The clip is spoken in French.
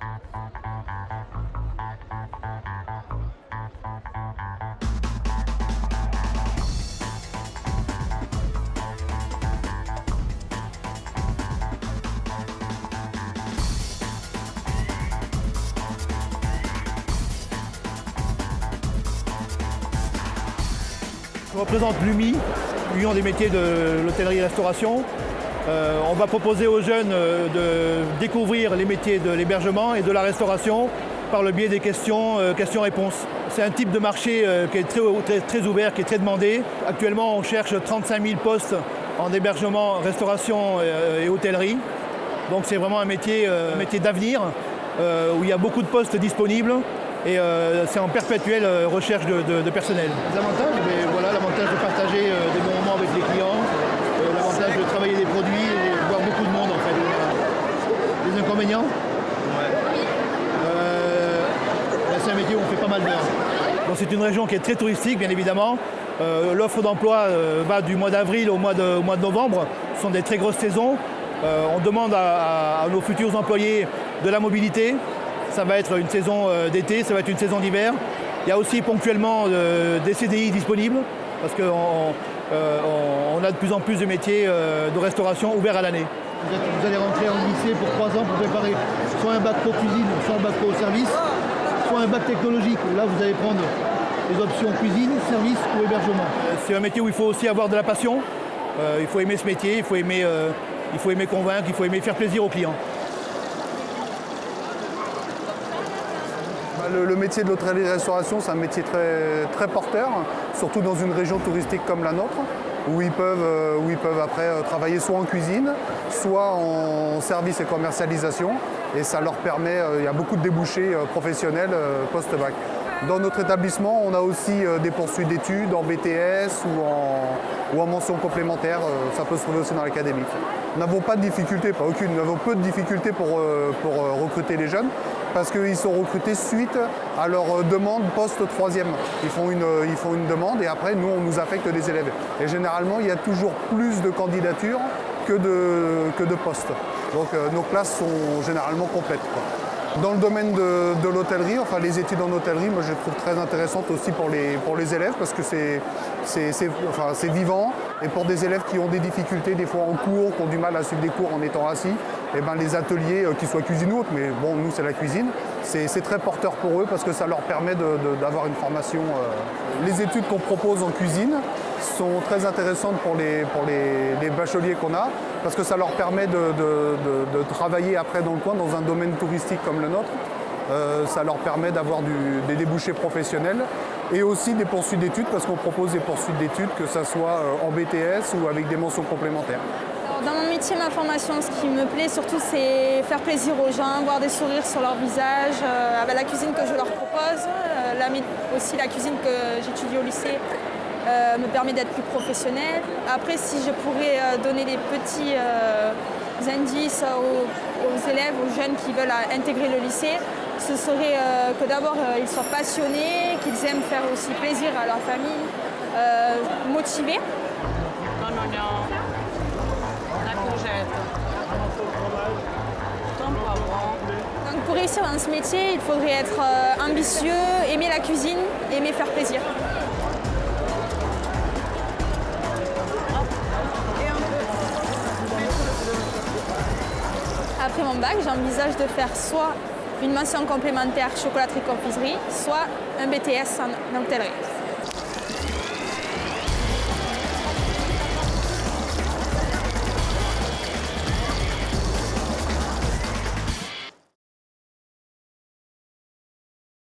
Je représente l'UMI, l'Union des métiers de l'hôtellerie-restauration. On va proposer aux jeunes de découvrir les métiers de l'hébergement et de la restauration par le biais des questions-réponses. C'est un type de marché qui est très ouvert, qui est très demandé. Actuellement, on cherche 35 000 postes en hébergement, restauration et hôtellerie. Donc c'est vraiment un métier d'avenir où il y a beaucoup de postes disponibles. Et c'est en perpétuelle recherche de personnel. Les avantages, voilà, l'avantage de partager des bons moments avec les clients, l'avantage de travailler des produits et de voir beaucoup de monde en fait. Les inconvénients, c'est un métier où on fait pas mal d'heures. Donc c'est une région qui est très touristique bien évidemment. L'offre d'emploi va du mois d'avril au mois de novembre. Ce sont des très grosses saisons. On demande à nos futurs employés de la mobilité. Ça va être une saison d'été, ça va être une saison d'hiver. Il y a aussi ponctuellement des CDI disponibles parce qu'on a de plus en plus de métiers de restauration ouverts à l'année. Vous allez rentrer en lycée pour 3 ans pour préparer soit un bac pro cuisine, soit un bac pro service, soit un bac technologique. Là, vous allez prendre les options cuisine, service ou hébergement. C'est un métier où il faut aussi avoir de la passion. Il faut aimer ce métier, il faut aimer convaincre, il faut aimer faire plaisir aux clients. Le métier de l'hôtellerie-restauration, c'est un métier très porteur, surtout dans une région touristique comme la nôtre, où ils peuvent après travailler soit en cuisine, soit en service et commercialisation. Et ça leur permet, il y a beaucoup de débouchés professionnels post-bac. Dans notre établissement, on a aussi des poursuites d'études en BTS ou en mention complémentaire. Ça peut se trouver aussi dans l'académique. Nous n'avons pas de difficultés, pas aucune, nous avons peu de difficultés pour recruter les jeunes parce qu'ils sont recrutés suite à leur demande post-troisième. Ils font une demande et après, nous, on nous affecte des élèves. Et généralement, il y a toujours plus de candidatures que de postes. Donc nos classes sont généralement complètes, quoi. Dans le domaine de l'hôtellerie, enfin les études en hôtellerie, moi je les trouve très intéressantes aussi pour les élèves parce que c'est vivant et pour des élèves qui ont des difficultés des fois en cours, qui ont du mal à suivre des cours en étant assis, et ben les ateliers, qu'ils soient cuisine ou autre, mais bon nous c'est la cuisine, c'est très porteur pour eux parce que ça leur permet d'avoir une formation. Les études qu'on propose en cuisine sont très intéressantes pour les bacheliers qu'on a parce que ça leur permet de travailler après dans le coin dans un domaine touristique comme le nôtre. Ça leur permet d'avoir des débouchés professionnels et aussi des poursuites d'études parce qu'on propose des poursuites d'études que ce soit en BTS ou avec des mentions complémentaires. Dans mon métier, ma formation, ce qui me plaît surtout, c'est faire plaisir aux gens, voir des sourires sur leur visage, avec la cuisine que je leur propose, aussi la cuisine que j'étudie au lycée me permet d'être plus professionnelle. Après, si je pourrais donner des petits indices aux élèves, aux jeunes qui veulent intégrer le lycée, ce serait que d'abord ils soient passionnés, qu'ils aiment faire aussi plaisir à leur famille, motivés. Donc pour réussir dans ce métier, il faudrait être ambitieux, aimer la cuisine, aimer faire plaisir. Après mon bac, j'envisage de faire soit une mention complémentaire chocolaterie-confiserie, soit un BTS en hôtellerie.